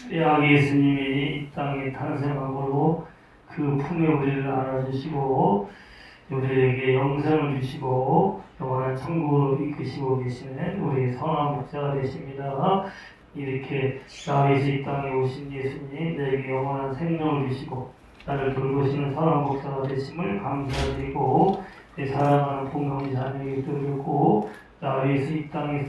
우리 아기 예수님이 이 땅에 탄생하고 그 품에 우리를 안아주시고 우리에게 영생을 주시고 영원한 천국으로 이끄시고 계시는 우리 선한 목자가 되십니다. 이렇게 다윗이 이 땅에 오신 예수님 내게 영원한 생명을 주시고 나를 돌보시는 선한 목자가 되심을 감사드리고 내 사랑하는 본강 자녀에게 드렸고 다윗이 이 땅에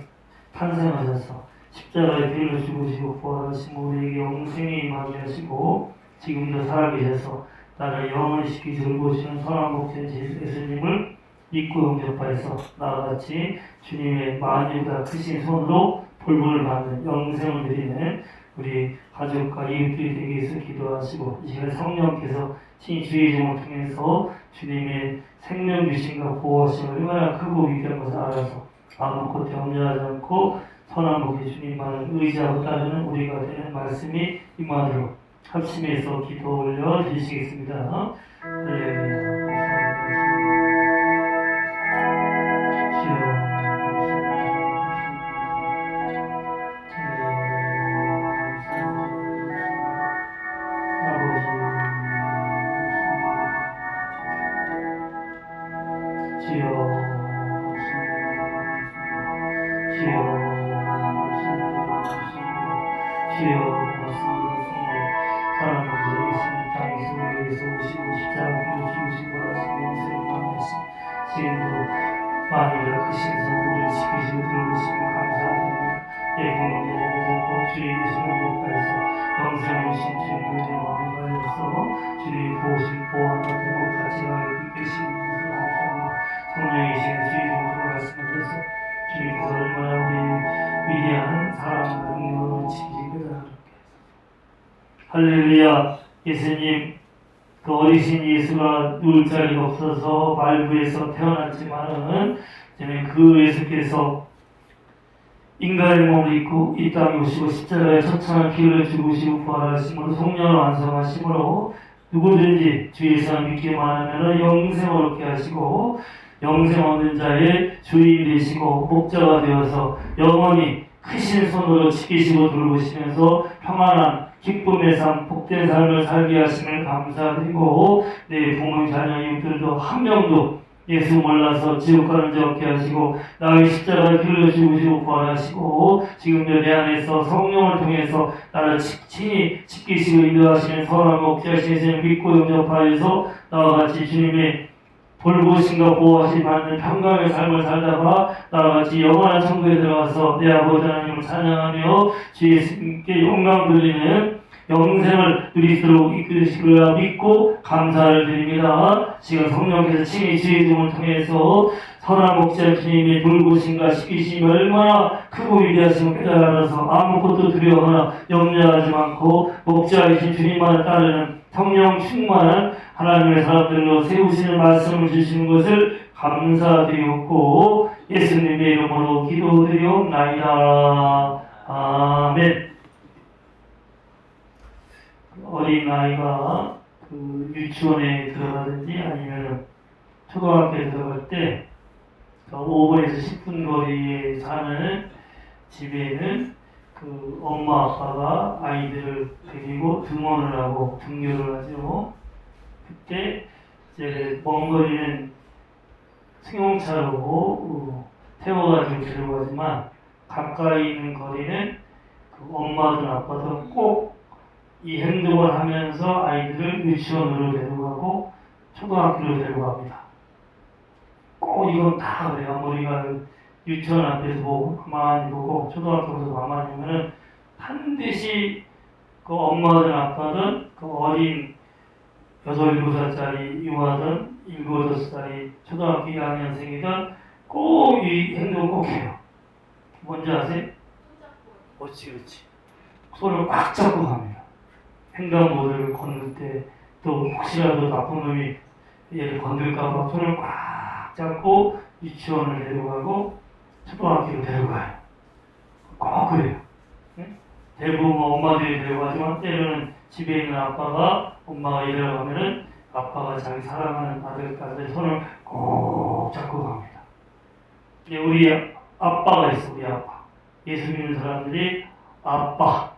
탄생하셔서 십자가에 피를 죽으시고 부활하신 우리에게 영생이 임하게 하시고 지금도 살아계셔서 나를 영원히 시키 돌보시는 선한 목자 예수님을 믿고 영접하여서 나같이 주님의 만유보다 크신 손으로 볼문을 받는 영생을 드리는 우리 가족과 이웃들이 되기 위해서 기도하시고 이 시간에 성령께서 친히 주의 종을 통해서 주님의 생명 주신과 보호하심을 얼마나 크고 위대한 것을 알아서 아무것도 염려하지 않고 선한 목자 주님만을 의지하고 따르는 우리가 되는 말씀이 임하도록 합심해서 기도 올려 드리시겠습니다. 할렐루야. 만유보다 크신 손으로 지키시고 돌보시고 감사합니다. 내 공동체를 듣고 주의 예수를 높여서 영생을 주신 주님의 마음에 가려서 주님의 보호신 보호함과 대목 같이 가게 이끄시는 것을 감사합니다. 성령의 시간 주의 종으로 말씀하셔서 주님께서 얼마나 우리 위대한 사랑과 능력을 지키시기를 할렐루야. 예수님 그 어리신 예수가 누울 자리가 없어서 말부에서 태어났지만은 그 예수께서 인간의 몸을 입고 이 땅에 오시고 십자가에 처참한 피를 죽으시고 부활하심으로 성령을 완성하심으로 누구든지 주 예수를 믿기만 하면 영생을 얻게 하시고 영생 얻는 자의 주인 되시고 목자가 되어서 영원히 크신 손으로 지키시고 돌보시면서 평안한 기쁨의 삶, 복된 삶을 살게 하심을 감사드리고 내 부모 자녀 이웃들도 한 명도 예수 몰라서 지옥 가는 자 없게 하시고 나의 십자가에 피를 죽으시고 부활하시고 지금도 내 안에서 성령을 통해서 나를 친히 지키시고 인도하시는 선한 목자신 예수님을 믿고 영접하여서 나와 같이 주님의 돌보심과 보호하심 받는 평강의 삶을 살다가 나와 같이 영원한 천국에 들어가서 내 아버지 하나님을 찬양하며 주 예수님께 영광 돌리는 영생을 누리도록 이끄시리라 믿고 감사를 드립니다. 지금 성령께서 친히 주의 종을 통해서 선한 목자 주님의 돌보심과 지키심이 얼마나 크고 위대하심을 깨달아서 아무것도 두려워하나 염려하지 않고 목자이신 주님만을 따르는 성령 충만한 하나님의 사람들로 세우시는 말씀을 주시는 것을 감사드리옵고 예수님의 이름으로 기도드리옵나이다. 아멘. 어린아이가 그 유치원에 들어가든지 아니면 초등학교에 들어갈 때 5분에서 10분 거리에 사는 집에는 그 엄마 아빠가 아이들을 데리고 등원을 하고 등교를 하죠. 그때 이제 먼 거리는 승용차로 태워가지고 데려가지만 가까이 있는 거리는 그 엄마든 아빠든 꼭 이 행동을 하면서 아이들을 유치원으로 데려가고 초등학교로 데려갑니다. 꼭 이건 다 그래요. 우리가 유치원 앞에서 보고 가만히 보고 초등학교에서 가만히 보면은 반드시 그 엄마든 아빠든 그 어린 6, 7살짜리 유아든 7, 8살이 초등학교 2학년생이든 꼭 이 행동 꼭 해요. 뭔지 아세요? 그렇지. 손을 꽉 잡고 갑니다. 횡단보도를 건널 때 또 혹시라도 나쁜 놈이 얘를 건들까봐 손을 꽉 잡고 유치원을 데려가고 초등학교로 데려가요. 꼭 그래요. 네? 대부분 엄마들이 데려가지만 때로는 집에 있는 아빠가 엄마가 일하러 가면은 아빠가 자기 사랑하는 아들까지 손을 꼭 잡고 갑니다. 근데 우리 아빠가 있어, 우리 아빠. 예수 믿는 사람들이 아빠,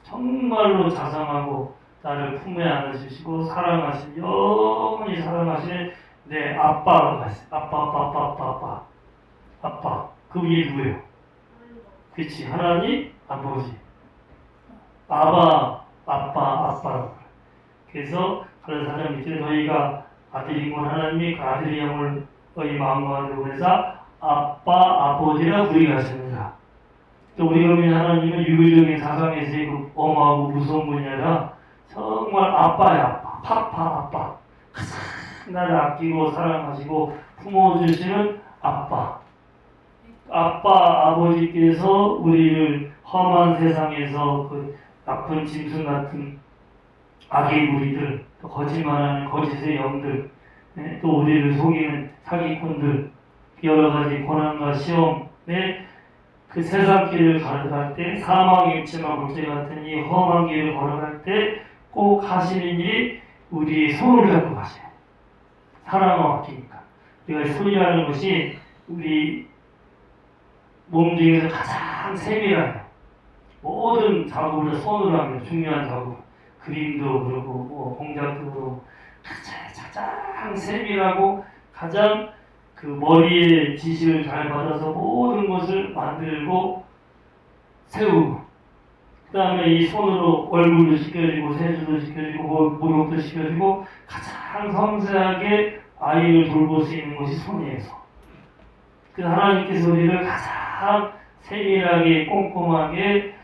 정말 정말로 자상하고 나를 품에 안아주시고 사랑하신 영원히 사랑하시는 내 아빠가 있어요. 아빠. 그분이 누구예요? 그렇지. 하나님 아버지. 아빠라고. 그래서 그런 사장 밑에 너희가 아들인 건 하나님이 그 아들의 영을 너희 마음과 그래서 아빠 아버지라 부르하십니다. 또 우리가 믿는 하나님은 유교적인 사상에서의 그 엄하고 무서운 분이 아니라 정말 아빠야. 아빠. 나를 아끼고 사랑하시고 품어주시는 아빠. 아버지께서 우리를 험한 세상에서 그 나쁜 짐승 같은 악의 무리들, 또 거짓말하는 거짓의 영들, 또 우리를 속이는 사기꾼들, 여러 가지 고난과 시험에 그 세상 길을 걸어갈 때 사망의 입지마 물질 같은 이 험한 길을 걸어갈 때 꼭 하시는 일이 우리의 손을 잡고 가셔요. 사랑과 맡기니까. 우리가 손이라는 것이 우리 몸 중에서 가장 세밀하게 모든 작업을 손으로 하면 중요한 작업, 그림도 그렇고 뭐 공작도 그렇고 가장 세밀하고 가장 그 머리의 지시를 잘 받아서 모든 것을 만들고 세우고 그 다음에 이 손으로 얼굴도 씻겨주고 세수도 씻겨주고 목욕도 씻겨주고 가장 섬세하게 아이를 돌볼 수 있는 것이 손이에요. 그래서 하나님께서 우리를 가장 세밀하게 꼼꼼하게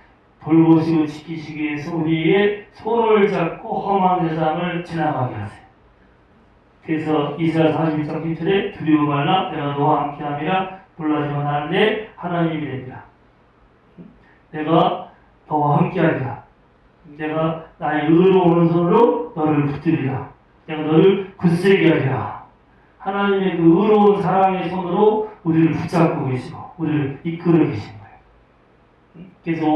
돌보시고 지키시기 위해서 우리의 손을 잡고 험한 세상을 지나가게 하세요. 그래서 이사야 41장 7절에 두려워 말라 내가 너와 함께함이라 놀라지만 나는 내 하나님이 됩니다. 내가 너와 함께하리라. 내가 나의 의로운 손으로 너를 붙들리라. 내가 너를 굳세게 하리라. 하나님의 그 의로운 사랑의 손으로 우리를 붙잡고 계시고 우리를 이끌어 계신 거예요. 그래서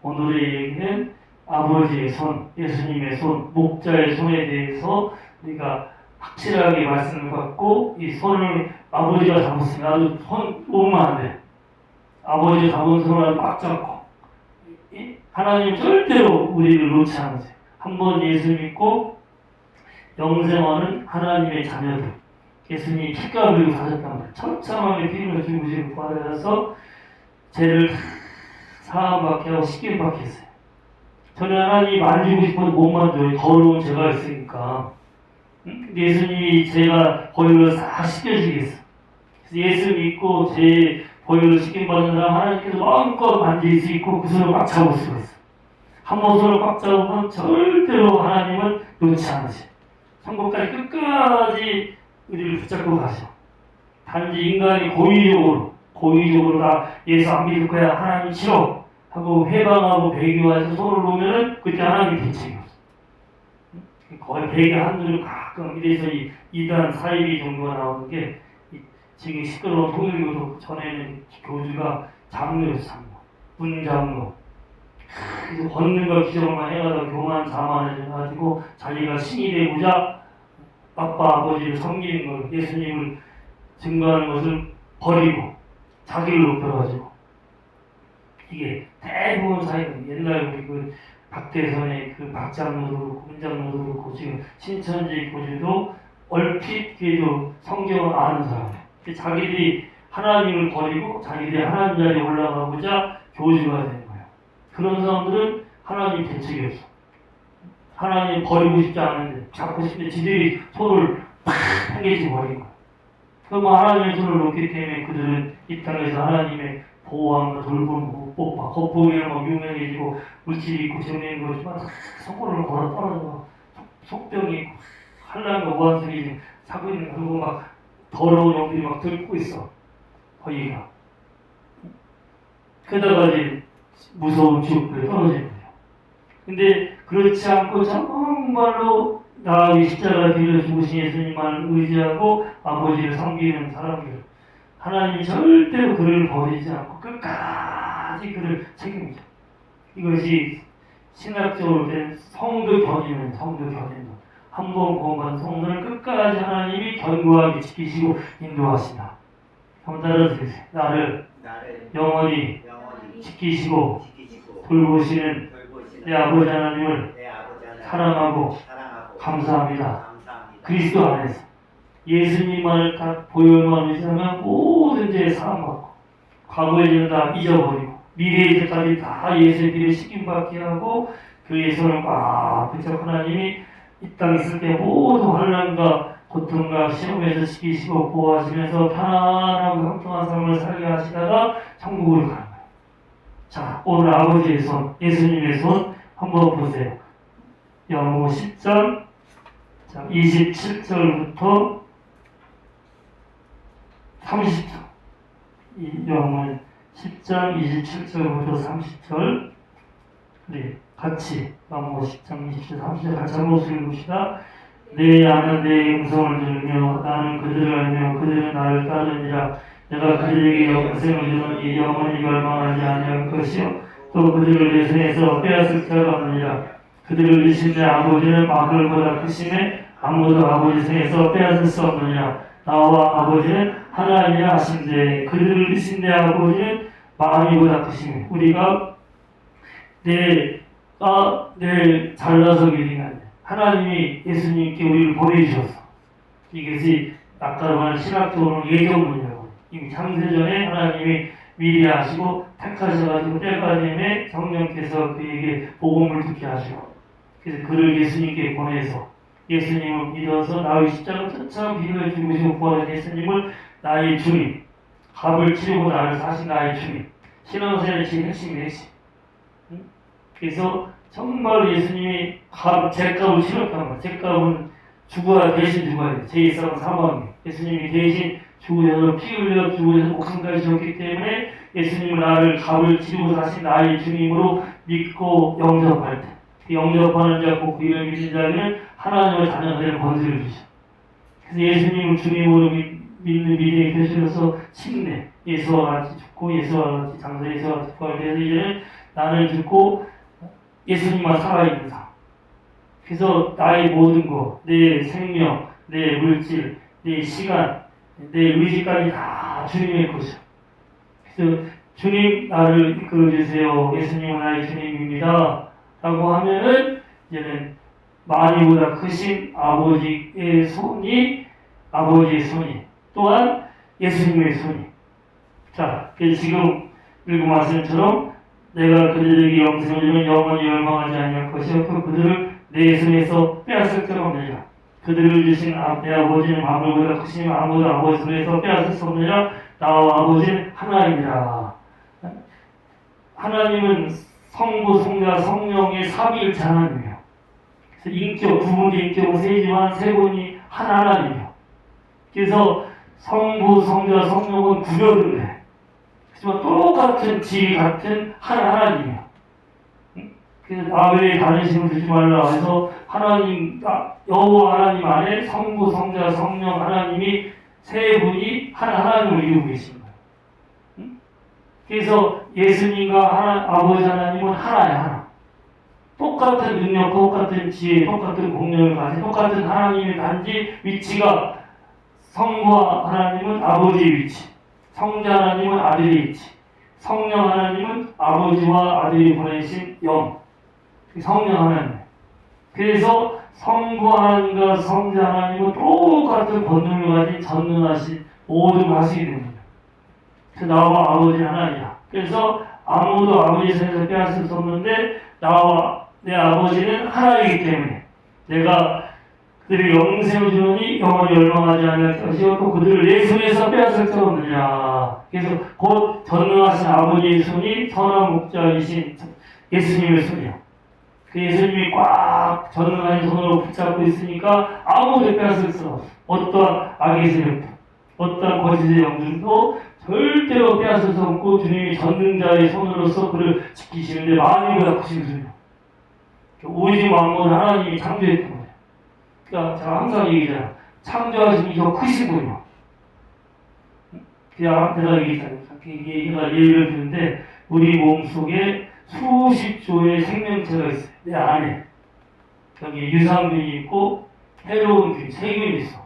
오늘의 얘기는 아버지의 손, 예수님의 손, 목자의 손에 대해서 우리가 확실하게 말씀을 받고 이 손을 아버지가 잡았으면 나도 손 놓으면 안 돼. 아버지가 잡은 손을 막 잡고 하나님 절대로 우리를 놓지 않으세요. 한번 예수 믿고 영생하는 하나님의 자녀들 예수님이 피값을 가졌단 말이에요. 처참하게 피를 주시고 받아서 죄를 사함받게 하고 십계받게 했어요. 저는 하나님이 만지고 싶어도 못 만져요. 더러운 죄가 있으니까. 근데 예수님이 죄가 보혈로 싹 씻겨지겠어. 그래서 예수 믿고 죄 보혈로 씻김받은 사람 하나님께서 마음껏 만질 수 있고 그 손을 꽉 잡을 수가 있어. 한번 손을 꽉 잡으면 절대로 하나님은 놓지 않으세요. 천국까지 끝까지 우리를 붙잡고 가셔. 단지 인간이 고의적으로 나 예수 안 믿을 거야 하나님 싫어 하고 회방하고 배교해서 손을 놓으면은 그때 하나님 대책이 없어. 거의 100에 한둘을 가끔 이래서 이 이단 사이비 정도가 나오는 게 지금 시끄러운 통일교도 전에는 교주가 장로였어. 문장로. 그래서 권능과 기적만 해가지고 교만 자만해가지고 자기가 신이 되고자 아버지를 섬기는 걸 예수님을 증거하는 것을 버리고 자기를 높여가지고 이게 대부분 사회는 옛날 우리 그 박대선의 그 박장로도 그렇고 문장로도 그렇고 지금 신천지 교주도 얼핏 그래도 성경을 아는 사람이에요. 자기들이 하나님을 버리고 자기들이 하나님 자리에 올라가고자 교주가 되는 거예요. 그런 사람들은 하나님 대책이 없어. 하나님 버리고 싶지 않은데 잡고 싶은데 지들이 손을 팍 한 개씩 버린 거예요. 그럼 하나님의 손을 놓기 때문에 그들은 이 땅에서 하나님의 보호함과 돌보는 복, 겉보기에는 막 유명해지고 물질이 있고 정리인 거지만 속으로는 걸어 떨어져 속병이 있고 한란과 우한술이 사고 있는 그리고 막 더러운 영들이 막 들고 있어 거기가. 그러다가 이제 무서운 지옥불에 떨어지는 거예요. 근데 그렇지 않고 정말로 나의 십자가 빌려 죽으신 예수님만을 의지하고 아버지를 섬기는 사람들 하나님이 절대로 그를 버리지 않고 끝까지 그를 책임져. 이것이 신학적으로 된 성도 견인은 한 번 구원받은 성도를 끝까지 하나님이 견고하게 지키시고 인도하신다. 한번 따라주세요. 나를 영원히 지키시고 돌보시는 내 아버지 하나님을 사랑하고 감사합니다. 그리스도 안에서 예수님만을 딱 보혈만 의지하면 모든 죄에 사함받고 과거의 죄는 다 잊어버리고 미래의 죄까지 다 예수의 피를 씻김받게 하고 그의 손을 꽉 붙잡고 하나님이 이 땅에 있을 때 모든 환난과 고통과 시험에서 지키시고 보호하시면서 편안하고 형통한 삶을 살게 하시다가 천국으로 가는 거예요. 자, 오늘 아버지의 손, 예수님의 손 한번 보세요. 영어 10장 27절부터 30절. 이 영어 10장 27절부터 30절. 우리 같이 영어 10장 27절 30절 같이 한번 읽읍시다. 내 양은 내 음성을 들으며 나는 그들을 알며 그들은 나를 따르니라. 내가 그들에게 영생을 주노니 영원히 멸망하지 아니할 것이요 또 그들을 내 손에서 빼앗을 자가 없느니라. 그들을 주신 내 아버지는 마술보다 크심에 아무도 아버지 손에서 빼앗을 수 없느니라. 나와 아버지는 하나이라 하신대. 그들을 주신 내 아버지는 마음이보다 크심에 우리가 내일 잘나서 믿는 아니야. 하나님이 예수님께 우리를 보내주셨어. 이것이 아까 말한 신학적으로 예정론이라고. 이미 창세전에 하나님이 미리 하시고 택하셔가지고 때가 되면 성령께서 그에게 복음을 듣게 하시고 그래서 그를 예수님께 보내서 예수님을 믿어서 나의 십자가 쫓아 비를 죽으시고 부활하신 예수님을 나의 주님, 값을 치르고 나를 사신 나의 주님. 신앙생활의 지금 핵심이 핵심. 그래서 정말 예수님이 제 값을 치렀단 말이에요. 제 값은 대신 죽어야 돼요. 제 일상은 사망이에요. 예수님이 대신 죽으셔서 피 흘려 죽으셔서 목숨까지 졌기 때문에 예수님은 나를 값을 치르고 사신 나의 주님으로 믿고 영접할 때 영접하는 자, 꼭 그를 믿는 자에게는 하나님의 자녀가 되는 권세를 주셔. 그래서 예수님을 주님으로 믿는 믿음의 표시로서 침례, 예수와 같이 죽고 예수와 같이 장사, 예수와 같이 부활돼서 이제는 나는 죽고 예수님만 살아있는 삶. 그래서 나의 모든 것, 내 생명, 내 물질, 내 시간, 내 의지까지 다 주님의 것이야. 그래서 주님 나를 이끌어주세요. 예수님은 나의 주님입니다. 라고 하면은 이제는 마귀보다 크신 아버지의 손이 또한 예수님의 손이. 자, 지금 읽은 말씀처럼 내가 그들에게 영생을 주면 영원히 멸망하지 아니할 것이요 또 그들을 내 손에서 빼앗을 자가 없느니라. 그들을 주신 내 아버지는 만물보다 크시며 아무도 아버지 손에서 빼앗을 수 없느니라. 나와 아버지는 하나이니라. 하나님은 성부, 성자, 성령의 삼위일체 하나님이에요. 그래서 인격, 두 분의 인격은 세지만 세 분이 하나님이에요. 그래서 성부, 성자, 성령은 구별을 해. 하지만 똑같은 지위 같은 하나님이에요. 그래서 나 외에 다른 신을 두지 말라 해서 하나님, 여호와 하나님 안에 성부, 성자, 성령 하나님이 세 분이 하나님을 이루고 계십니다. 그래서 예수님과 아버지 하나님은 하나야, 하나. 똑같은 능력, 똑같은 지혜, 똑같은 공력을 가진 똑같은 하나님의 단지 위치가 성부와 하나님은 아버지의 위치, 성자 하나님은 아들의 위치, 성령 하나님은 아버지와 아들이 보내신 영, 성령 하나님. 그래서 성부 하나님과 성자 하나님은 똑같은 권능을 가진 전능하신 모든 걸 하시게 됩니다. 그래서 나와 아버지 하나이야. 그래서 아무도 아버지 손에서 빼앗을 수 없는데 나와 내 아버지는 하나이기 때문에 내가 그들의 영생을 주노니 영원히 멸망하지 아니할 것이요 또 그들을 내 손에서 빼앗을 수 없느냐. 그래서 곧 전능하신 아버지의 손이 선한 목자이신 예수님의 손이야. 그 예수님이 꽉 전능하신 손으로 붙잡고 있으니까 아무도 빼앗을 수 없어. 어떠한 악의 세력도 어떠한 거짓의 영들도 절대로 빼앗을 수 없고 주님이 전능자의 손으로서 그를 지키시는데 마귀보다 크신 분이에요. 오직 만물 하나님이 창조했던 거예요. 그러니까 제가 항상 얘기하잖아요. 창조하신 이 더 크신 분이요. 그냥 내가 얘기했잖아요. 얘가 예를 드는데 우리 몸 속에 수십 조의 생명체가 있어요. 내 안에. 여기 유산균이 있고 해로운 균, 세균이 있어.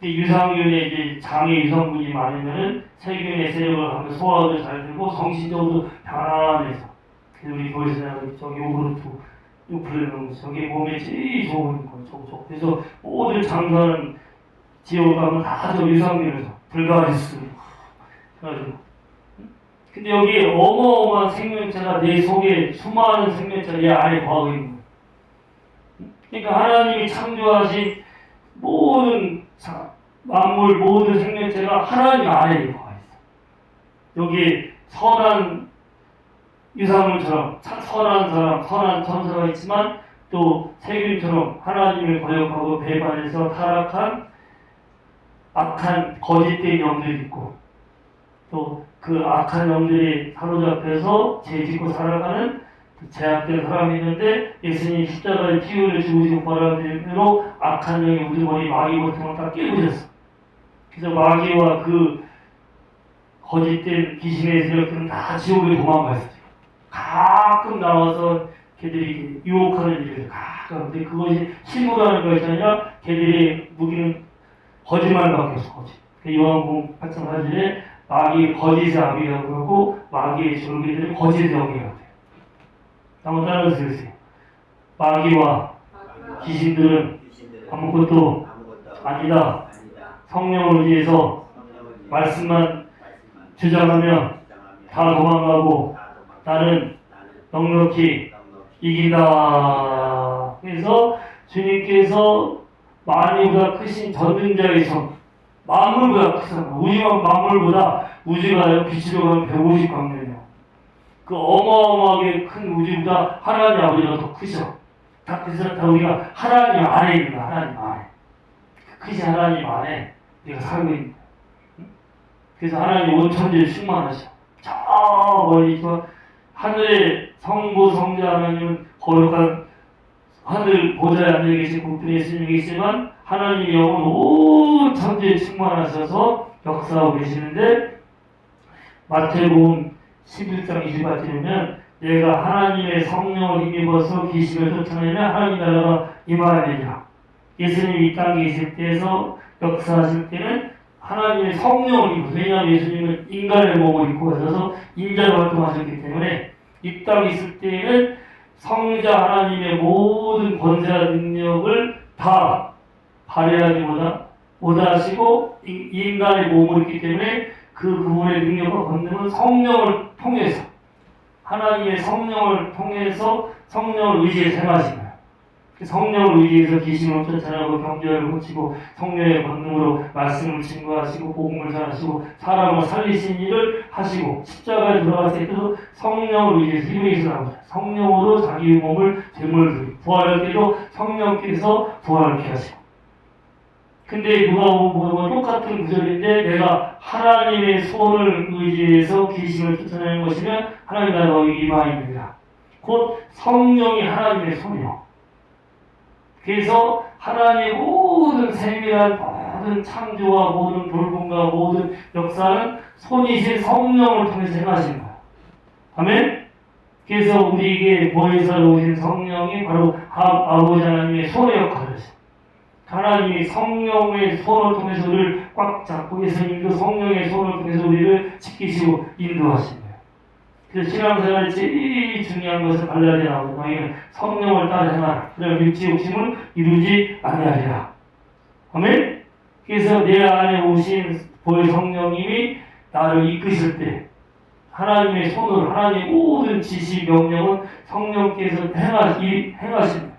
유산균에 이제 장에 유산균이 많으면은 세균의 세력을 하면 소화도 잘 되고 정신적으로 편안해서 우리 교회에서 저기 요구르트, 요플레는 저게 몸에 제일 좋은 거, 저거. 그래서 모든 장사하는 지역 가면 다 저 유산균을 불가리스. 그래가지고. 근데 여기 어마어마한 생명체가 내 속에 수많은 생명체가 내 안에 거하고 있는 거예요. 그러니까 하나님이 창조하신 모든 만물, 모든 생명체가 하나님 안에 거하 있어요. 여기 선한 유사물처럼 선한 사람, 선한 천사가 있지만 또 세균처럼 하나님을 거역하고 배반해서 타락한 악한 거짓된 영들이 있고 또 그 악한 영들이 사로잡혀서 죄짓고 살아가는 제약된 사람이 있는데 예수님이 십자가의 피를 죽으시고 벌하심으로 악한 영의 우두머리 마귀 고통을 다 깨부셨어. 그래서 마귀와 그 거짓된 귀신의 세력들은 다 지옥에 도망갔어요. 가끔 나와서 걔들이 유혹하는 일이에요. 가끔. 근데 그것이 실무라는 것이 아니라 걔들의 무기는 거짓말밖에 없어. 거짓. 요한복음 8장 4절에 마귀의 거짓의 아비라고 하고 마귀의 졸개들은 거짓의 영이라고 돼요. 한번 따라서 들으세요. 마귀와 귀신들은 아무것도 아니다. 성령을 의지해서 말씀만 주장하면 다 도망가고 나는 넉넉히 이긴다. 그래서 주님께서 만유보다 크신 전능자의 손, 만물보다 크잖아. 우주가 만물보다 우주가 빛으로 가면 150광년이야. 그 어마어마하게 큰 우주보다 하나님 아버지가 더 크죠. 그래서 다 우리가 하나님 안에 있는 거야. 하나님 안에. 크신 하나님 안에 우리가 살고 있는 거야. 그래서 하나님 온 천지를 충만하셔. 저 멀리 저 하늘의 성부 성자 하나님은 거룩한 하늘 보좌에 앉아 계신 국분의 예수님이시지만 하나님의 영은 온 천지에 충만하셔서 역사하고 계시는데 마태복음 11장 28절에 보면 내가 하나님의 성령을 힘입어서 귀신을 쫓아내면 하나님 나라가 임하느니라. 예수님이 이 땅에 있을 때에서 역사하실 때는 하나님의 성령을 입고 왜냐하면 예수님은 인간의 몸을 입고 가셔서 인자로 활동하셨기 때문에 이 땅에 있을 때에는 성자 하나님의 모든 권세와 능력을 다 발휘하지 못하시고 인간의 몸을 입기 때문에 그분의 능력과 권능은 성령을 통해서 하나님의 성령을 통해서 성령을 의지해서 행하신 거예요. 성령을 의지해서 귀신을 쫓아내고 병자를 고치고 성령의 권능으로 말씀을 증거하시고 복음을 전하시고 사람을 살리신 일을 하시고 십자가에 돌아갔을 때도 성령을 의지해서 히브리서 나오죠. 성령으로 자기의 몸을 제물을 드리고 부활할 때도 성령께서 부활케 하시고 근데 누가복음은 똑같은 구절인데 내가 하나님의 손을 의지해서 귀신을 쫓아내는 것이면 하나님 나라가 임하입니다. 곧 성령이 하나님의 손이요. 그래서 하나님의 모든 세밀한 모든 창조와 모든 돌봄과 모든 역사는 손이신 성령을 통해서 행하신 거예요. 아멘? 그래서 우리에게 보혜사로 오신 성령이 바로 아버지 하나님의 손의 역할을 하십니다. 하나님이 성령의 손을 통해서 우리를 꽉 잡고 예수님도 성령의 손을 통해서 우리를 지키시고 인도하신 거예요. 그래서 신앙생활에 제일 중요한 것은 발랄이 나오고 너희는 성령을 따라 행하라. 그래야 육체 욕심을 이루지 아니하리라. 아멘? 그래서 내 안에 오신 보혜 성령님이 나를 이끄실 때 하나님의 손으로 하나님의 모든 지시 명령은 성령께서 행하십니다.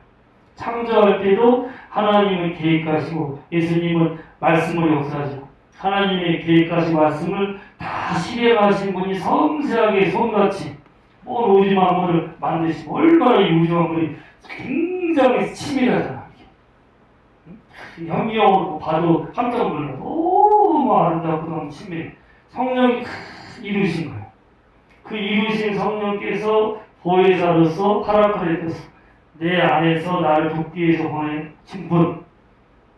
창조할 때도 하나님은 계획하시고 예수님은 말씀을 역사하시고 하나님의 계획하신 말씀을 다 실행하신 분이 섬세하게 손같이 온 우주 만물을 만드시고 얼마나 이 우주 만물이 굉장히 치밀하잖아. 현미형으로 봐도 깜짝 놀라. 너무 아름답고 너무 치밀해. 성령이 이루신 거예요. 그 이루신 성령께서 보혜사로서 하락하게 됐어. 내 안에서 나를 돕기 위해서 보낸 친분,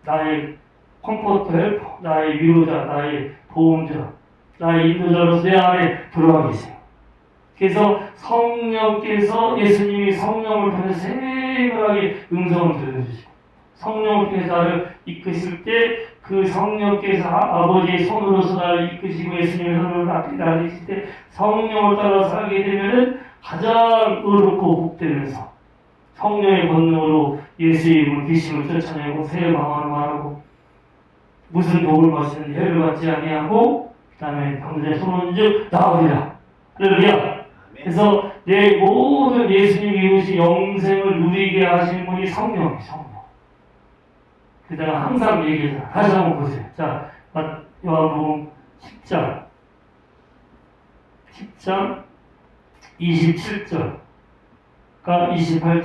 나의 컴포트 헬퍼, 나의 위로자, 나의 보험자, 나의 인도자로서 내 안에 들어와 계세요. 그래서 성령께서 예수님이 성령을 통해서 세밀하게 음성을 들려주시고 성령을 통해서 나를 이끄실 때 그 성령께서 아버지의 손으로서 나를 이끄시고 예수님의 손으로 나를 이끄실 때 성령을 따라 살게 되면은 가장 의롭고 복되면서 성령의 권능으로 예수의 이름으로 귀신을 쫓아내고 새 방언을 말하고 무슨 독을 마시는 해를 받지 아니하고 그 다음에 병들의 손은즉 나으리라. 할렐루야. 그래서 내 모든 예수님 이루신 영생을 누리게 하시는 분이 성령이에요. 성령. 그다가 항상 얘기해요. 다시 한번 보세요. 자, 요한복음 10장 27절과 28절.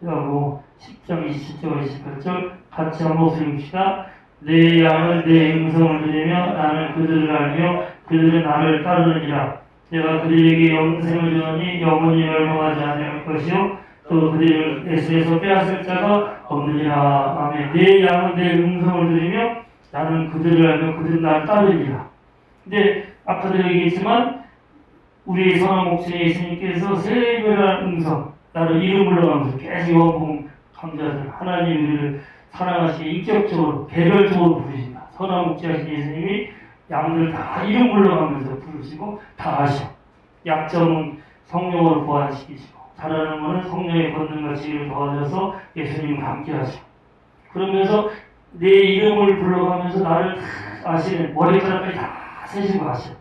요한복음 10장 27절과 28절 같이 한번 읽읍시다. 내 양은 내 음성을 들으며 나는 그들을 알며 그들은 나를 따르느니라. 내가 그들에게 영생을 주노니 영원히 멸망하지 아니할 것이요 또 그들을 내 손에서 빼앗을 자가 없느니라. 아멘. 내 양은 내 음성을 들으며 나는 그들을 알며 그들은 나를 따르니라. 근데 아까도 얘기했지만 우리 선한 목자 예수님께서 세별한 음성, 나를 이름 불러가면서 계속 요한복음 강좌들 하나님 우리를 사랑하시게 인격적으로 개별적으로 부르신다. 선한 목자신 예수님이 양들 다 이름 불러가면서 부르시고 다 아셔. 약점은 성령으로 보완시키시고 잘하는 것은 성령의 권능과 지혜를 더하셔서 예수님과 함께 하셔. 그러면서 내 이름을 불러가면서 나를 다 아시는 머리카락까지 다 세시고 아셔.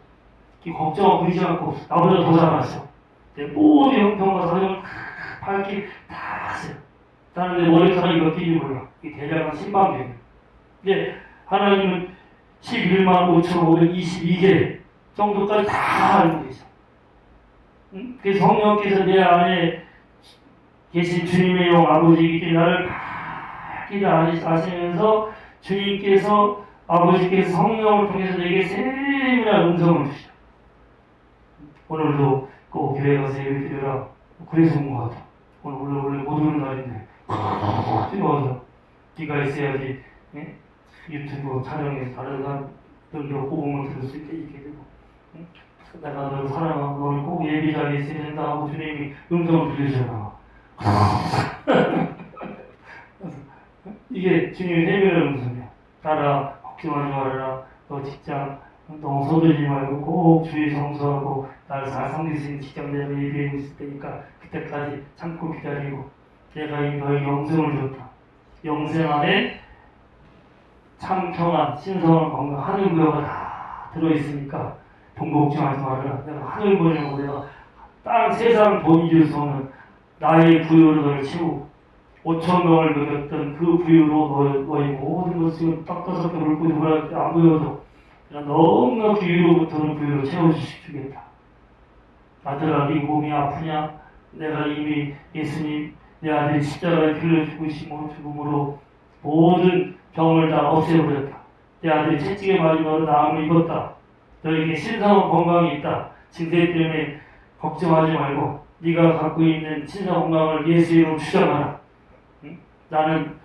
걱정하고 의지 않고 나보다 더 잘하셔. 내 모든 형편과 사정을 다 밝게 다 아세요. 나는 내 머리카락이 몇 개인지 몰라. 이게 대략 한 10만 개. 근데 하나님은 11만 5,522개 정도까지 다 알고 계셔. 그래서 성령께서 내 안에 계신 주님의 영 아버지이기 때문에 나를 밝게 아시면서 주님께서 아버지께서 성령을 통해서 내게 세밀한 음성을 주셔. 오늘도 꼭 교회 가서 예배 드려라. 그래서 온 것 같아. 원래 못 오는 날인데 뛰어와서 네가 있어야지. 예? 유튜브 촬영해서 다른 사람들도 복음을 들을 수 있게 되고 내가 너를 사랑하고 너를 꼭 예배 자리에 있어야 된다 하고 주님이 음성을 들리잖아. 이게 주님의 세밀한 음성이야. 따라 걱정하지 말아라. 너 직장 너무 서두르지 말고 꼭 주의 성수하고 나를 잘 섬길 수 있는 직장 내가 예배하고 있을 테니까 그때까지 참고 기다리고 내가 이 너의 영생을 줬다. 영생 안에 참 평안, 신성한 건강, 하늘 부여가 다 들어있으니까 돈 걱정하지 말아라. 내가 하늘 보내고 내가 땅 세상 돈이 줄 수 없는 나의 부여로 너를 채우고 5,000명을 먹였던 그 부여로 너의 모든 것을 떡떠석게 물고 누구나 안 보여도 내가 너무나 귀로부터는 부여로 채워주시겠다. 아들아 네 몸이 아프냐? 내가 이미 예수님 내 아들이 십자가에 빌려 죽으심으로 죽음으로 모든 병을 다 없애버렸다. 내 아들이 채찍에 맞으면 나음을 입었다. 너에게 신성한 건강이 있다. 증세 때문에 걱정하지 말고 네가 갖고 있는 신성 건강을 예수의 이름으로 주장하라. 응? 나는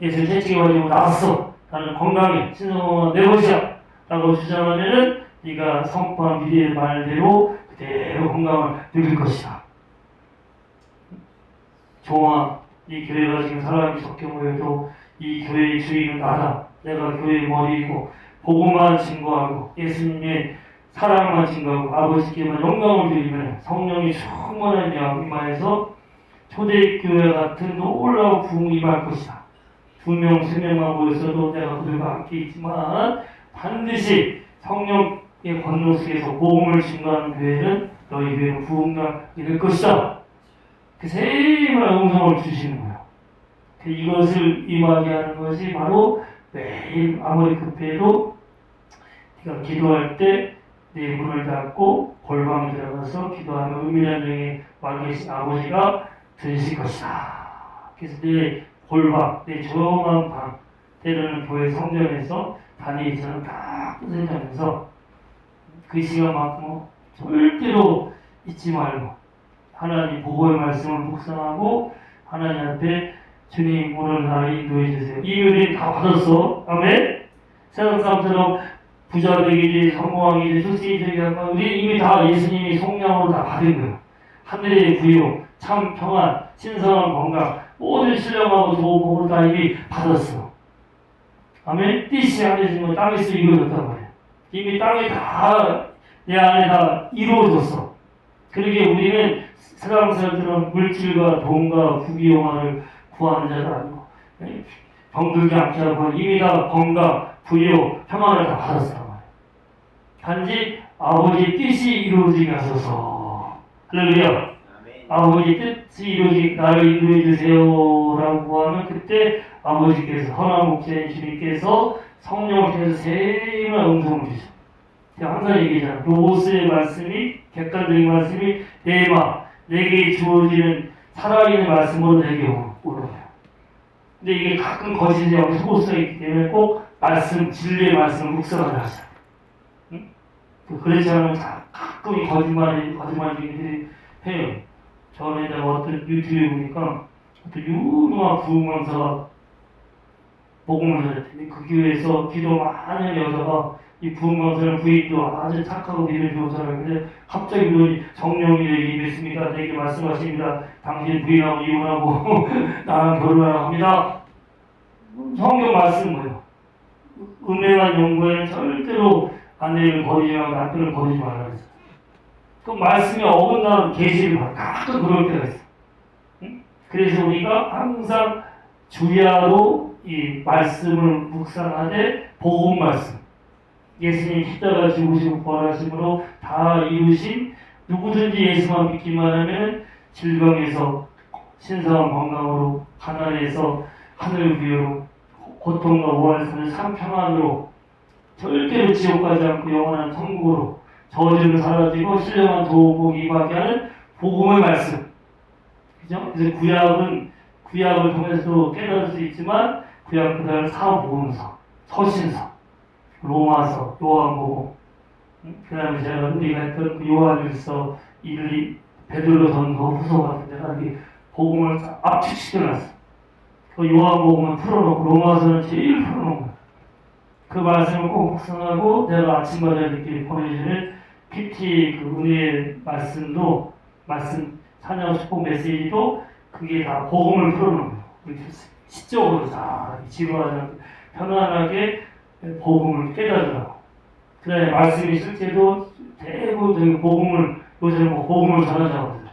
예수의 채찍에 맞으고 나왔어. 나는 건강해. 신성 건강 내 것이야. 라고 주장하면은 네가 선포한 미래의 말대로 그대로 건강을 누릴 것이다. 종아, 이 교회가 지금 사람이 적게 모여도 이 교회의 주인은 나다. 내가 교회의 머리이고 복음만 증거하고 예수님의 사랑만 증거하고 아버지께만 영광을 드리면 성령이 충만한 임하에서 초대교회 같은 놀라운 부흥이 임할 것이다. 2명, 3명만 모였어도 내가 그들과 함께 있지만 반드시 성령의 권능 속에서 복음을 증거하는 교회는 너희 교회는 부흥이 될 것이다. 그 세밀한 음성을 주시는 거예요. 이것을 임하게 하는 것이 바로 매일 아무리 급해도 네가 기도할 때 내 문을 닫고 골방에 들어가서 기도하며 은밀한 중에 와 계신 아버지가 들으실 것이다. 그래서 내 골방, 내 조용한 방, 때로는 교회 성전에서 단위처럼 딱 부서지면서 그 시간만큼 절대로 잊지 말고 하나님 보고의 말씀을 묵상하고 하나님 앞에 주님 오늘 나를 인도해 주세요. 이 은혜 다 받았어. 아멘. 세상 사람처럼 부자 되기지 성공하기지 솔직히 되기지 우리 이미 다 예수님이 속량으로 다 받은 거예요. 하늘의 부요, 참 평안, 신성한 건강, 모든 신령하고 좋은 복을 다 이미 받았어. 아멘. 뜻이 안해진 건 땅에서 이루어졌단 말이에요. 이미 땅에 다 내 안에 다 이루어졌어. 그러게 우리는 세상 사람들은 물질과 돈과 부귀영화를 구하는 자도 아니고 병들지 않게 하고 이미 다 건강, 부여, 평안을 다 받았단 말이에요. 단지 아버지의 뜻이 이루어지게 하소서. 할렐루야. 아버지 뜻이 이루어지게 나를 인도해 주세요라고 하면 그때 아버지께서 선한 목자인 주님께서 성령을 통해서 세밀한 음성을 주죠. 제가 항상 얘기하잖아요. 로고스의 말씀이 객관적인 말씀이 내게 주어지는 살아있는 말씀으로 내게 오르요. 근데 이게 가끔 거짓이라고 소고스가 있기 때문에 꼭 진리의 말씀을 묵상하게 하셔요. 응? 그렇지 않으면 가끔 이 거짓말쟁이들이 해요. 전에 내가 어떤 유튜브에 보니까 어떤 유명한 부흥강사가 복음을 전했더니 그 교회에서 기도 많이 하는 여자가 이 부흥강사는 부인도 아주 착하고 믿음 좋은 사람인데 갑자기 그러니 성령이 내게 임했습니다. 내게 말씀하십니다. 당신 부인하고 이혼하고 나랑 결혼하라고 합니다. 성경 말씀은 뭐예요? 음행한 연구에는 절대로 아내를 버리지 말고 남편을 버리지 말라 그랬어요. 그 말씀이 어긋나는 계시를 가끔 그럴 때가 있어. 응? 그래서 우리가 항상 주야로 이 말씀을 묵상하되 복음 말씀. 예수님 십자가 죽으시고 부활하심으로 다 이루신 누구든지 예수만 믿기만 하면 질병에서 신성한 건강으로 가난에서 하늘 위로 고통과 우환에서는 삼평안으로 절대로 지옥 가지 않고 영원한 천국으로 저주는 사라지고 신령한 도복이 임하게 하는 복음의 말씀. 그죠? 그래서 구약을 통해서도 깨달을 수 있지만 구약 그다음 사복음서, 서신서, 로마서, 요한복음, 그 다음에 제가 우리가 했던 그 요한일서, 베드로전서, 후서 같은 데가 이렇게 복음을 압축시켜놨어. 그 요한복음은 풀어놓고 로마서는 제일 풀어놓은 거야. 그 말씀을 꼭 묵상하고 내가 아침마다 이렇게 보내주는 PT 그 은혜의 말씀도 찬양 축복 메시지도 그게 다 복음을 풀어놓은 거예요. 시적으로 다 지루하지 않고 편안하게 복음을 깨달으라고. 그 다음에 말씀이 실제도 대부분 요새는 복음을 전하자고 하거든요.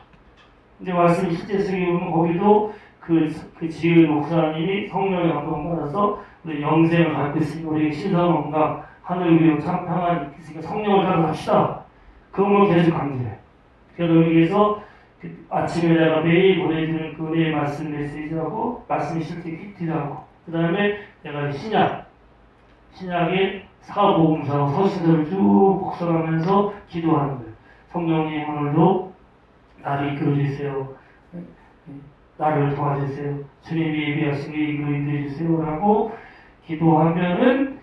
근데 말씀이 실제 쓰기 보면 거기도 그 지은 목사님이 성령의 감동받아서 우리 영생을 갖고 있으니 우리 신성함과 하늘 위로 참 평안이 있으니까 성령을 따라 합시다. 그걸 계속 강조해. 그래서 여기에서 아침에 내가 매일 보내주는 그 은혜의 말씀 메시지하고 말씀이 실제 PT하고 그 다음에 내가 신약의 사복음서 서신서를 쭉 복습하면서 기도하는 거예요. 성령님 오늘도 나를 이끌어주세요. 나를 도와주세요. 주님이 예비하신 이끌어 인도해주세요라고 기도하면은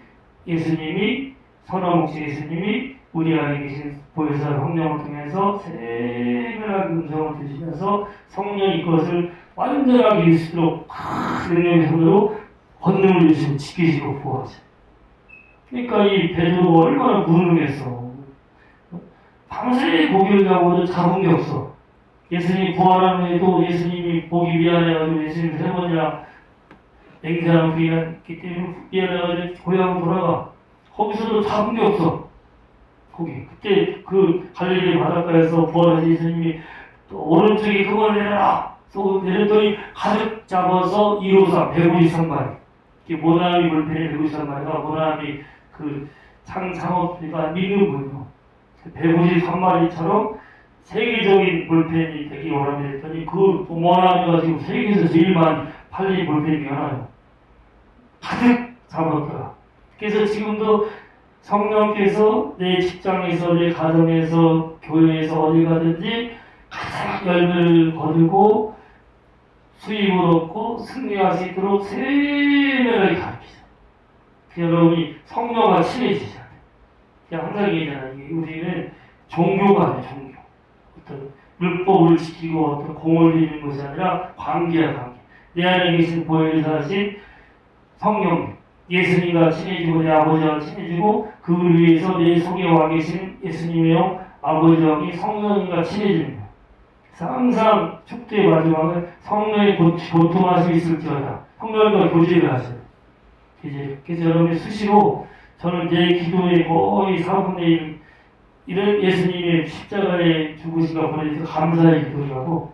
예수님이 선어목자 예수님이 우리 안에 계신 보혜사 성령을 통해서 세밀한 음성을 주시면서 성령이 그것을 완전하게 이루시도록 능력의 손으로 권능을 주시고 지키시고 보호하세요. 그러니까 이 베드로가 얼마나 무능했어. 밤새 고기를 잡아도 잡은 게 없어. 예수님이 부활한 후에도 예수님이 보기 미안해가지고 예수님 3번이나 맹세하는 부인했기 때문에 미안해가지고 고향으로 돌아가. 거기서도 잡은 게 없어. 그때 그 갈릴리 바닷가에서 부활하신 예수님이 또 오른쪽에 그걸 내려라. 내렸더니 가득 잡아서 153, 153마리. 모나미 물편의 153마리가 모나미 그 창업비가 믿는 거예요. 153마리처럼 세계적인 볼펜이 되기 원하게 됐더니 그 모나미가 지금 세계에서 제일 많이 팔린 볼펜이 하나예요. 가득 잡았더라. 그래서 지금도 성령께서 내 직장에서, 내 가정에서, 교회에서 어디 가든지 가장 열매를 거두고 수입을 얻고 승리할 수 있도록 세밀하게 가르치죠. 여러분이 성령과 친해지잖아요. 제가 항상 얘기하잖아요. 우리는 종교가 아니에요, 종교. 어떤 율법을 지키고 어떤 공을 들이는 것이 아니라 관계야, 관계. 내 안에 계신 보혜사신 성령, 예수님과 친해지고 내 아버지와 친해지고 그를 위해서 내 속에 와 계신 예수님의 영, 아버지와 성령님과 친해지는 거예요. 그래서 항상 축제의 마지막은 성령의 고통하시고 있을지어다. 성령과 교제를 하셔요. 그래서 여러분이 수시로 저는 내 기도의 거의 4분의 1 이런 예수님의 십자가에 죽으시고 보내서 감사의 기도를 하고,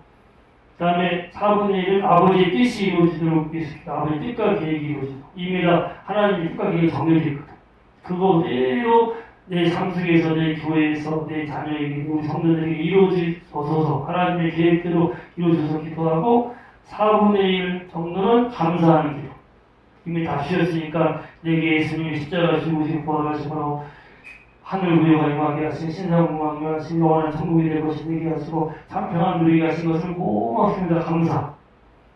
그 다음에 4분의 1은 아버지의 뜻이 이루어지도록 계십니다. 아버지의 뜻과 계획이 이루어지도록. 이미 다 하나님의 뜻과 계획이 정해져 있거든. 그거대로 내 삶 속에서, 내 교회에서, 내 자녀에게, 우리 성도들에게 이루어져서 하나님의 계획대로 이루어져서 기도하고, 4분의 1 정도는 감사하는 기도. 이미 다 쉬었으니까 내게 예수님이 십자가 죽으시고 부활하시고 하늘 부여가 임하게 하시고 신사공망 임하시고 영원한 천국이 될 것이 되게 하시고 참 평안 누리게 하신 것을 고맙습니다. 감사.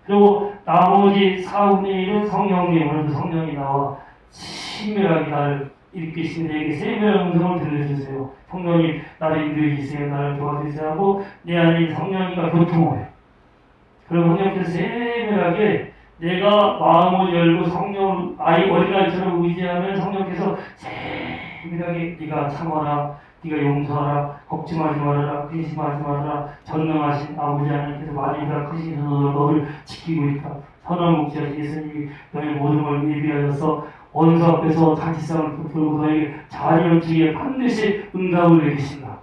그리고 나머지 4분의 1은 성령님, 오늘도 성령이 나와 친밀하게 나를 이끌시는 내게 세밀한 음성을 들려주세요. 성령님 나를 인도해 주세요. 나를 도와주세요 하고 내 안에 있는 성령님과 교통을 해요. 그리고 성령께서 세밀하게 내가 마음을 열고 성령 어린아이처럼 의지하면 성령께서 세밀하게 네가 참아라, 네가 용서하라, 걱정하지 말아라, 근심하지 말아라, 전능하신 아버지 하나님께서 만유가 크신 손으로 너를 지키고 있다. 선한 목자신 예수님이 너의 모든 걸 예비하여서 원수 앞에서 자치상을 베풀고 너에게 자리엄치기에 반드시 응답을 내리신다.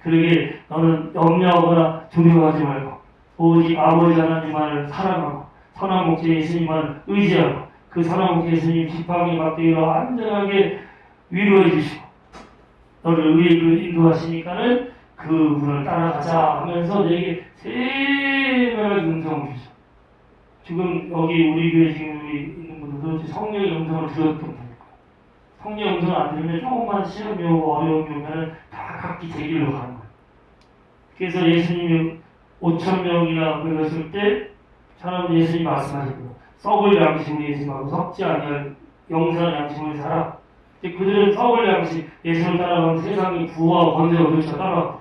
그러게 너는 염려하거나 두려워하지 말고 오직 아버지 하나님만을 사랑하고 선한 목자 예수님만 의지하고 그 선한 목자 예수님 지팡이 막대기로 안전하게 위로해 주시고 너를 의의 길로 인도하시니까는 그 분을 따라가자 하면서 내게 세밀하게 음성을 주죠. 지금 여기 우리 교회 지금 있는 분들도 성령의 음성을 들었던 분일 거예요. 성령의 음성을 안 들으면 조금만 시험이 오고 어려움이 오면 다 각기 제 길로 가는 거예요. 그래서 예수님이 5,000명이나 모였을 때 사람 예수님 말씀하시고 썩을 양식으로 예수님하고 썩지 아니할 영생한 양식으로 살아. 그들은 썩을 양식, 예수를 따라가면 세상의 부와 권세가 그렇죠. 따라가고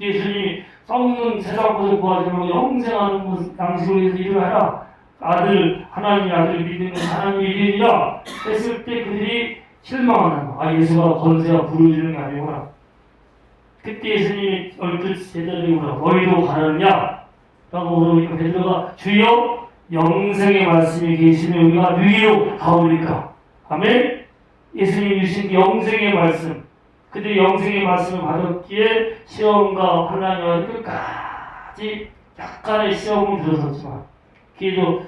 예수님이 썩는 세상 것을 구하지 말고 영생하는 양식으로 해서 일을 하라. 하나님의 아들을 믿는 건 하나님의 일이라 했을 때 그들이 실망하는 거야. 예수가 권세와 부를 주는 게 아니구나. 그때 예수님이 얼핏 제자들에게 물어 너희도 가느냐? 라고 물으니까 베드로가 주여 영생의 말씀이 계시면 우리가 누이로 가오리까? 아멘? 예수님이 주신 영생의 말씀, 그들이 영생의 말씀을 받았기에 시험과 환난과 끝까지 약간의 시험을 들어섰지만 그래도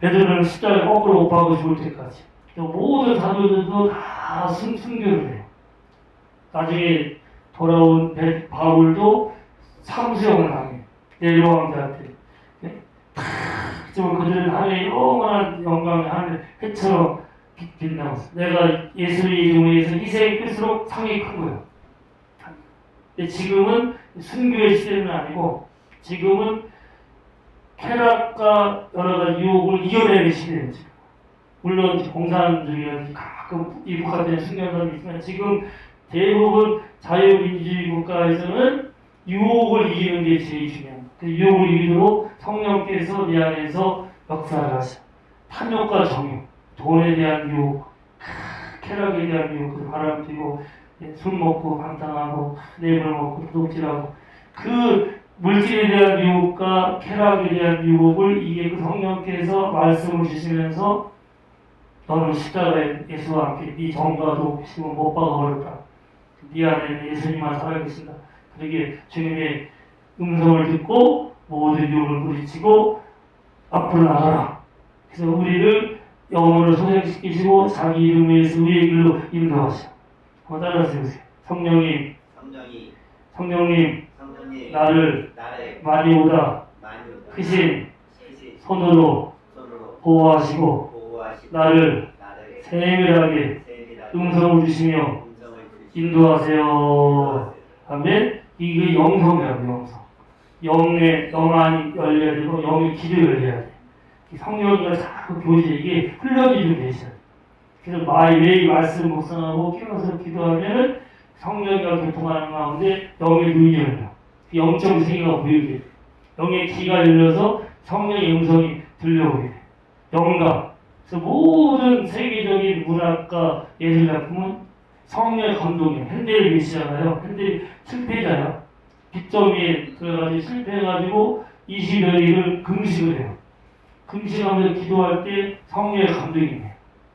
베드로는 십자가에 거꾸로 못 박고 죽을 때까지 모든 사도들도 다 순교를 해요. 나중에 돌아온 바울도 삼수형을 당해요. 네로 왕자한테. 하지만 그들은 하늘의 영원한 영광의 하늘 해처럼 빛나왔어. 내가 예수의 이름으로 해서 희생이 클수록 상이 큰 거예요. 근데 지금은 순교의 시대는 아니고 지금은 쾌락과 여러 가지 유혹을 이겨내는 시대예요. 지금. 물론 공산주의가 가끔 이북화되는 순교하는 있지만 지금 대부분 자유민주주의 국가에서는 유혹을 이기는 게 제일 중요합니다. 그 유혹을 이기도록 성령께서 내 안에서 역사를 하셔. 탐욕과 정욕, 돈에 대한 유혹, 쾌락에 대한 유혹, 바람 피고 술 먹고 방탕하고 뇌물 먹고 도둑질하고 그 물질에 대한 유혹과 쾌락에 대한 유혹을 이게 그 성령께서 말씀을 주시면서 너는 십자가에 예수와 함께 네 정과 독심을 못 박아버렸다. 네 안에는 예수님만 살아계신다. 그러기에 주님의 음성을 듣고 모든 유혹을 부딪히고 앞으로 나가라. 그래서 우리를 영혼을 소생시키시고 자기 이름을 위해서 의의 길로 인도하시오. 한번 따라하세요. 성령님 나를 많이 오다 크신 손으로 보호하시고 나를 세밀하게 음성을 주시며 인도하세요. 아멘. 이게 영성이라고 영성. 영 안이 열려야 되고 영의 길이 열려야 돼. 성령이가 자꾸 교제 이게 훈련이 좀 되셔야 돼. 그래서 매일 말씀 묵상하고 깨어서 기도하면은 성령과 교통하는 가운데 영의 눈이 열려. 영적 세계가 보이게 돼. 영의 귀가 열려서 성령의 음성이 들려오게 돼. 영감. 그래서 모든 세계적인 문학과 예술 작품은 성령의 감동이에요. 핸델이 계시잖아요. 핸델이 실패자야. 빗점에 들어가지고 실패해가지고 20여일을 금식을 해요. 금식하면서 기도할 때 성령의 감동이에요.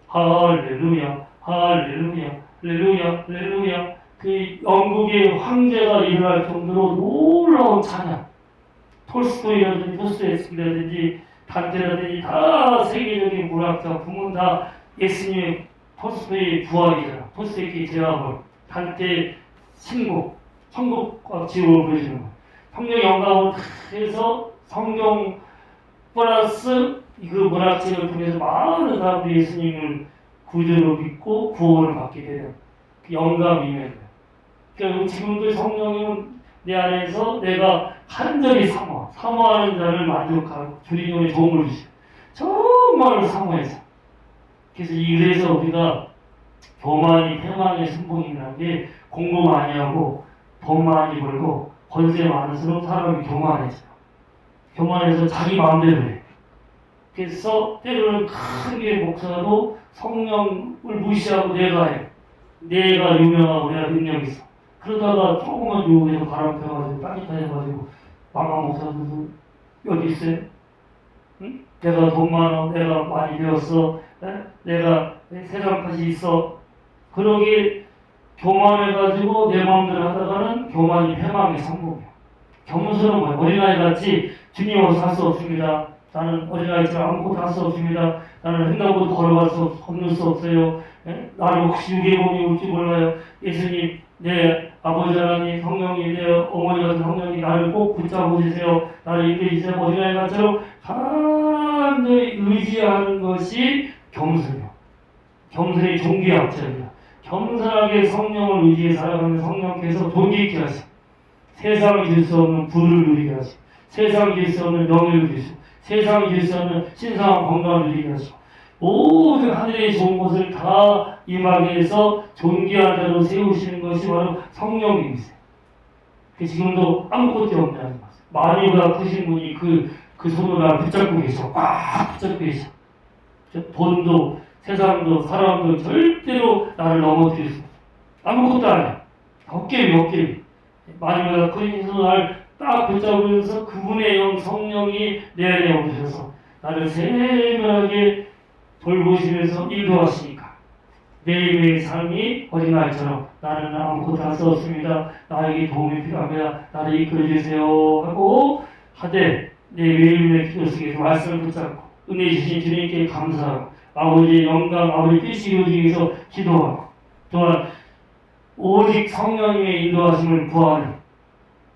할렐루야, 할렐루야, 할렐루야, 할렐루야, 그 영국의 황제가 일어날 정도로 놀라운 찬양, 톨스토이라든지 도스토옙스키라든지 단테라든지 다 세계적인 문학 작품은 다 예수님의 톨스토이의 부활이잖아. 톨스토이의 제왕을 단테 신곡, 천국과 지옥을 보여주는 거야. 성경 영감을 해서 성경 플러스 그 문학책을 통해서 많은 사람들이 예수님을 구주로 믿고 구원을 받게 되는 그 영감이면 거예요. 그러니까 지금도 성령님은 내 안에서 내가 간절히 사모하는 자를 만족하고 주님의 도움을 주시고 정말 사모해서 그래서 우리가 교만이 패망의 선봉이라는 게 공부 많이 하고 돈 많이 벌고 권세 많을수록 사람이 교만해져요. 교만해서 자기 마음대로 해. 그래서 때로는 크게 목사도 성령을 무시하고 내가 해. 내가 유명하고 내가 능력 있어. 그러다가 조금만 유혹해서 바람 펴가지고 땅이 타져가지고 망한 목사들도 여기 있어요. 응? 내가 돈 많아, 내가 많이 배웠어, 내가 세상까지 있어. 그러게 교만해가지고 내 마음대로 하다가는 교만이 패망의 성공이야. 겸손은 뭐야? 어린아이같이 주님 없어 할 수 없습니다. 나는 어린아이처럼 아무것도 할 수 없습니다. 나는 횡단보도 걸어갈 수 건널 수 없어요. 나를 혹시 유괴범이 올지 몰라요. 예수님, 내 아버지 하나님, 성령이, 내 어머니 같은 성령이 나를 꼭 붙잡고 계세요. 나를 인도해 주세요. 어린아이처럼 간절히 의지하는 것이 겸손이요. 겸손이 종교의 앞자리야. 겸손하게 성령을 의지해 살아가는 성령께서 돈기 있게 하시고 세상이 줄 수 없는 부를 누리게 하시고 세상이 줄 수 없는 명예를 주시고 세상이 줄 수 없는 신성한 건강을 누리게 하시고 모든 하늘의 좋은 것을 다 임하게 해서 존귀한 자로 세우시는 것이 바로 성령님이세요. 지금도 아무것도 없는 하지 마세요. 마니보다 크신 분이 그 손으로 나를 붙잡고 계셔. 꽉 붙잡고 계셔. 돈도 세상도 사람도 절대로 나를 넘어뜨릴 수 없어. 아무것도 안 해. 어깨위. 마니보다 크신 손으로 나를 딱 붙잡으면서 그분의 영 성령이 내 안에 오셔서 나를 세밀하게 돌보시면서 인도하시니까 매일매일 삶이 어린아이처럼 나는 아무것도 할 수 없습니다. 나에게 도움이 필요합니다. 나를 이끌어주세요 하고 하되 내 매일매일 기도 속에서 말씀을 붙잡고 은혜 주신 주님께 감사하고 아버지의 영광, 아버지의 뜻이 이루어지기 위해서 기도하고 또한 오직 성령님의 인도하심을 구하는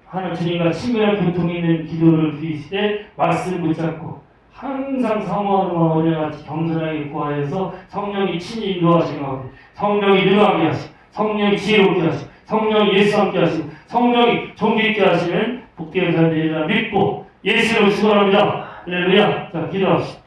하나님 주님과 친밀한 교통이 있는 기도를 드리시되 말씀 붙잡고 항상 사모하는 마음을 같이 겸손하게 구하여서 성령이 친히 인도하시는 가운데 성령이 능하게 하시고 성령이 지혜롭게 하시고 성령이 예수 함께 하시고 성령이 존귀 있게 하시는 복되는 삶 되리라 믿고 예수를 축원합니다. 할렐루야. 자, 기도합시다.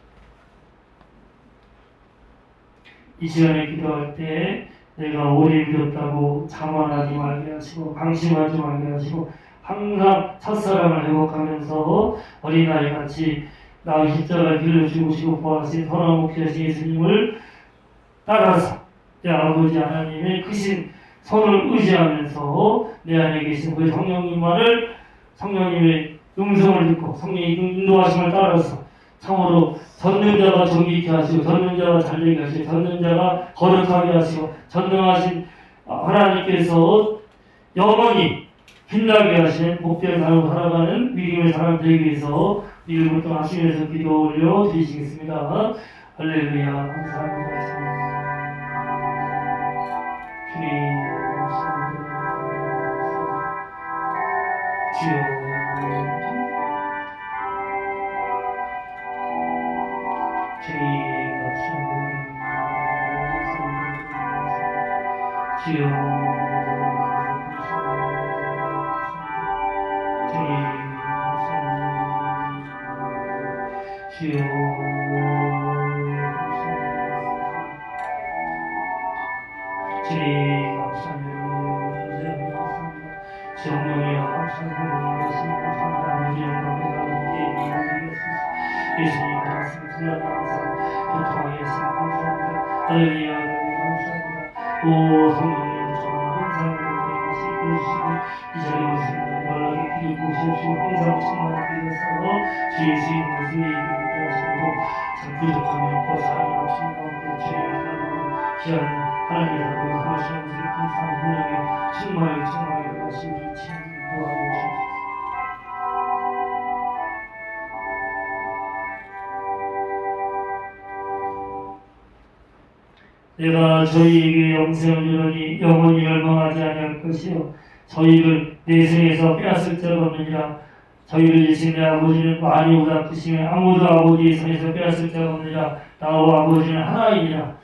이 시간에 기도할 때 내가 오래 믿었다고 자만하지 말게 하시고 방심하지 말게 하시고 항상 첫사랑을 회복하면서 어린아이같이 나의 십자가를 길러 주시고 보아하신 선한 목자신 예수님을 따라서 내 아버지 하나님의 크신 손을 의지하면서 내 안에 계신 그 성령님만을 성령님의 음성을 듣고 성령의 인도하심을 따라서 참으로 젖는 자가 정기 있게 하시고 젖는 자가 잘되게 하시고 젖는 자가 거룩하게 하시고 전능하신 하나님께서 영원히 빛나게 하신 복된 삶을 살아가는 믿음의 사람 되기 위해서 이름부터 하시면서 기도 올려 드리시겠습니다. 할렐루야. 감사합니다. 주님 주여 주여 주님 정령의 예수님 말씀 교통하게 하시니 감사합니다. 할렐루야. 감사합니다. 오 성령님 항상 이끌어주시고 이 자리에 오신 연락에 기도 보시옵시고 항상 충만하게 되어서 주 예수의 모습에 이끌게 하시고 참 부족함이 없고 사랑이 없으신 가운데 주님을 따르고 귀한 하나님의 사랑을 사랑하시는 것을 감사하며 하나님의 정말 말씀이 귀한 도와주옵소서. 내가 저희에게 영생을 주노니 영원히 멸망하지 아니할 것이요 저희를 내생에서 빼앗을 자가 없느니라. 저희를 주신 내 아버지는 많이 보다 크시며 아무도 아버지의 손에서 빼앗을 자가 없느니라. 나와 아버지는 하나이니라.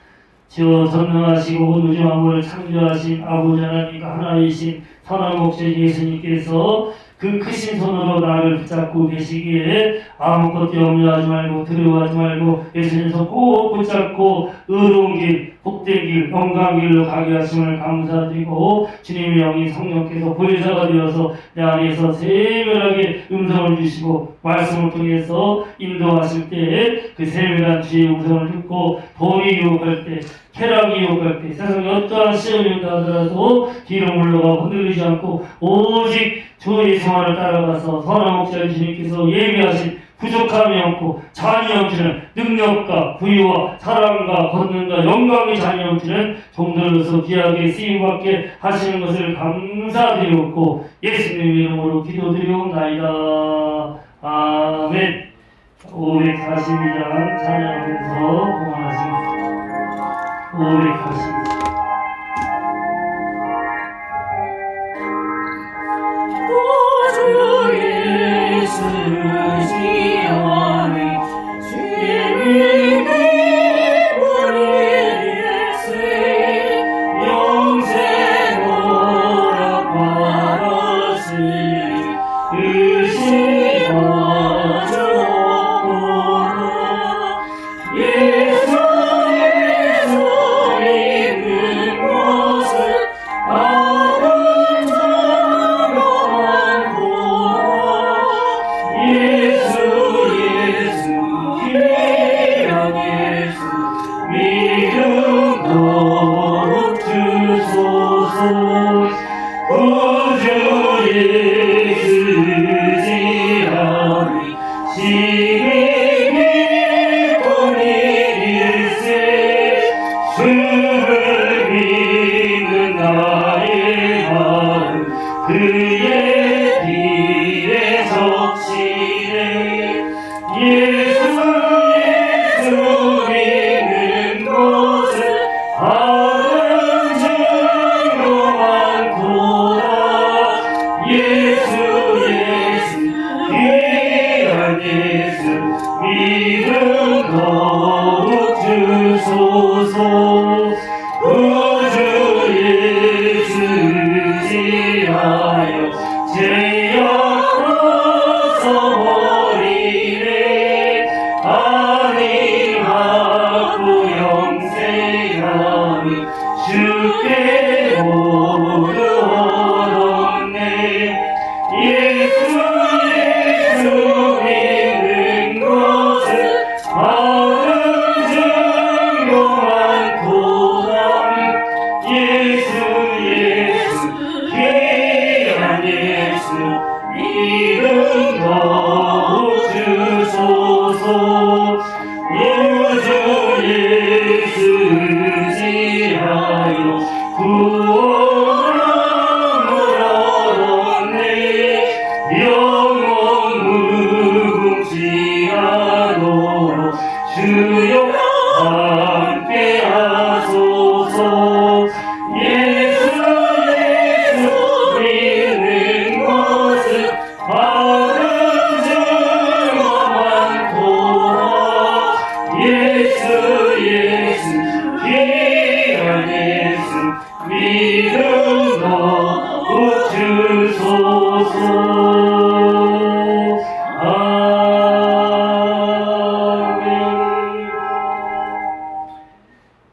저 전능하시고 우주 만물을 창조하신 아버지 하나님과 하나이신 선한 목자 예수님께서 그 크신 손으로 나를 붙잡고 계시기에 아무것도 염려하지 말고 두려워하지 말고 예수님 손 꼭 붙잡고 의로운 길, 복된 길, 건강한 길로 가게 하심을 감사드리고 주님의 영이 성령께서 보혜사가 되어서 내 안에서 세밀하게 음성을 주시고 말씀을 통해서 인도하실 때 그 세밀한 주의 음성을 듣고 봄이 유혹할 때 쾌락이 유혹할 때 세상에 어떠한 시험이 온다 하더라도 뒤로 물러가 흔들리지 않고 오직 주의 성화를 따라가서 선한 목자 주님께서 예비하신 부족함이 없고 잔이 넘치는 능력과 부유와 사랑과 권능과 영광이 잔이 넘치는 종들로서 귀하게 쓰임받게 하시는 것을 감사드리고 예수님의 이름으로 기도드리옵나이다. 아멘. 542장 찬양하면서 봉헌하시겠습니다. 542장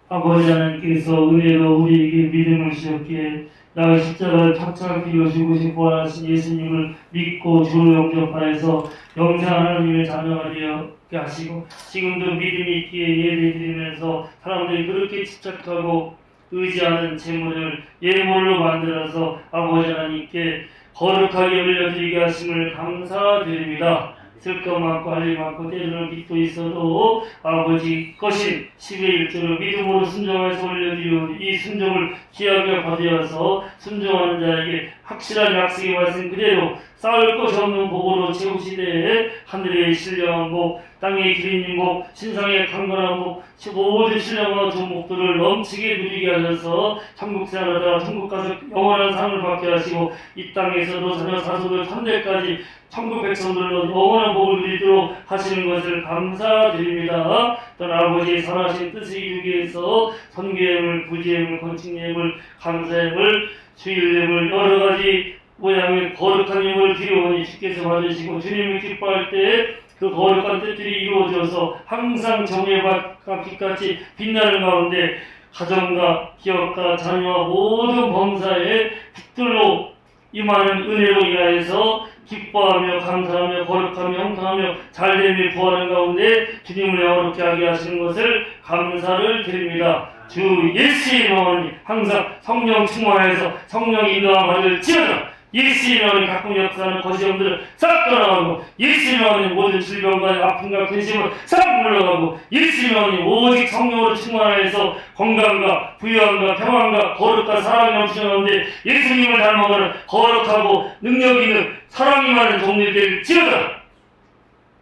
아버지 하나님께서 은혜로 우리에게 믿음을 주셨기에 나의 십자가를 탁탁히 이루시고 싶어 하신 예수님을 믿고 주로 영접하여서 영생 하나님의 자녀가 되게 하시고 지금도 믿음이 있기에 예배드리면서 사람들이 그렇게 집착하고 의지하는 재물을 예물로 만들어서 아버지 하나님께 거룩하게 올려드리게 하심을 감사드립니다. 쓸 것 많고 할 일 많고 때로는 빚도 있어도 아버지 것인 10의 1조를 믿음으로 순종해서 올려드리오니 이 순종을 귀하게 받으어서 순종하는 자에게 확실한 약속의 말씀 그대로 쌓을 것이 없는 복으로 채우시되 하늘의 신령한 복, 땅의 기린 복, 신상의 강건한 복, 모든 신령과 좋은 복들을 넘치게 누리게 하셔서 천국 생활하다 천국 가서 영원한 상을 받게 하시고 이 땅에서도 자녀 사소들 천대까지 천국 백성들로 영원한 복을 누리도록 하시는 것을 감사드립니다. 또한 아버지의 선하신 뜻을 이루기 위해서 선교예물, 부지예물, 건축예물, 감사예물, 주일예물 여러 가지 모양의 거룩한 예물을 드려오니 주께서 받으시고 주님이 기뻐할 때 그 거룩한 뜻들이 이루어져서 항상 정예밭과 빛같이 빛나는 가운데 가정과 기업과 자녀와 모든 범사에 빛들로 임하는 은혜로 인하여서 기뻐하며 감사하며 거룩하며 형통하며 잘됨이 부하는 가운데 주님을 영화롭게 하게 하시는 것을 감사를 드립니다. 주 예수의 이름으로 항상 성령 충만하여서 성령 인도함 받을지어다. 예수의 이름으로 가끔 역사하는 거짓형들을 싹 떠나가고 예수의 이름으로 모든 질병과 아픔과 근심을 싹 물러가고 예수의 이름으로 오직 성령으로 충만하여서 건강과 부유함과 평안과 거룩과 사랑이 넘치는 가운데 예수님을 닮아가는 거룩하고 능력 있는 사랑이 많은 종들이 될지어다.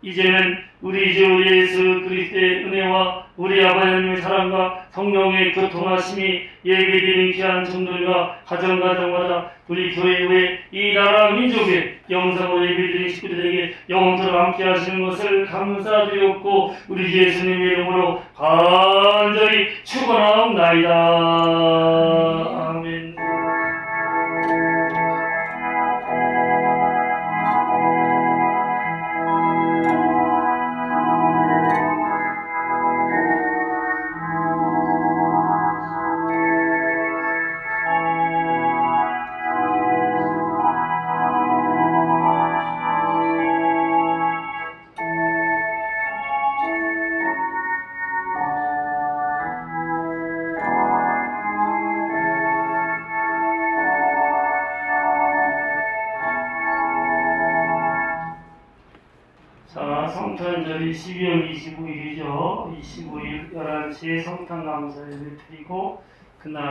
이제는 우리 주 예수 그리스도의 은혜와 우리 아버지 하나님의 사랑과 성령의 교통하심이 예배드린 귀한 종들과 가정마다 우리 교회의 이 나라 민족의 영상으로 예배드린 식구들에게 영원토록 함께 하시는 것을 감사드렸고 우리 주 예수님의 이름으로 간절히 축원하옵나이다. 아멘. 자, 성탄절이 12월 25일이죠. 25일 11시에 성탄 감사 예배 드리고 그날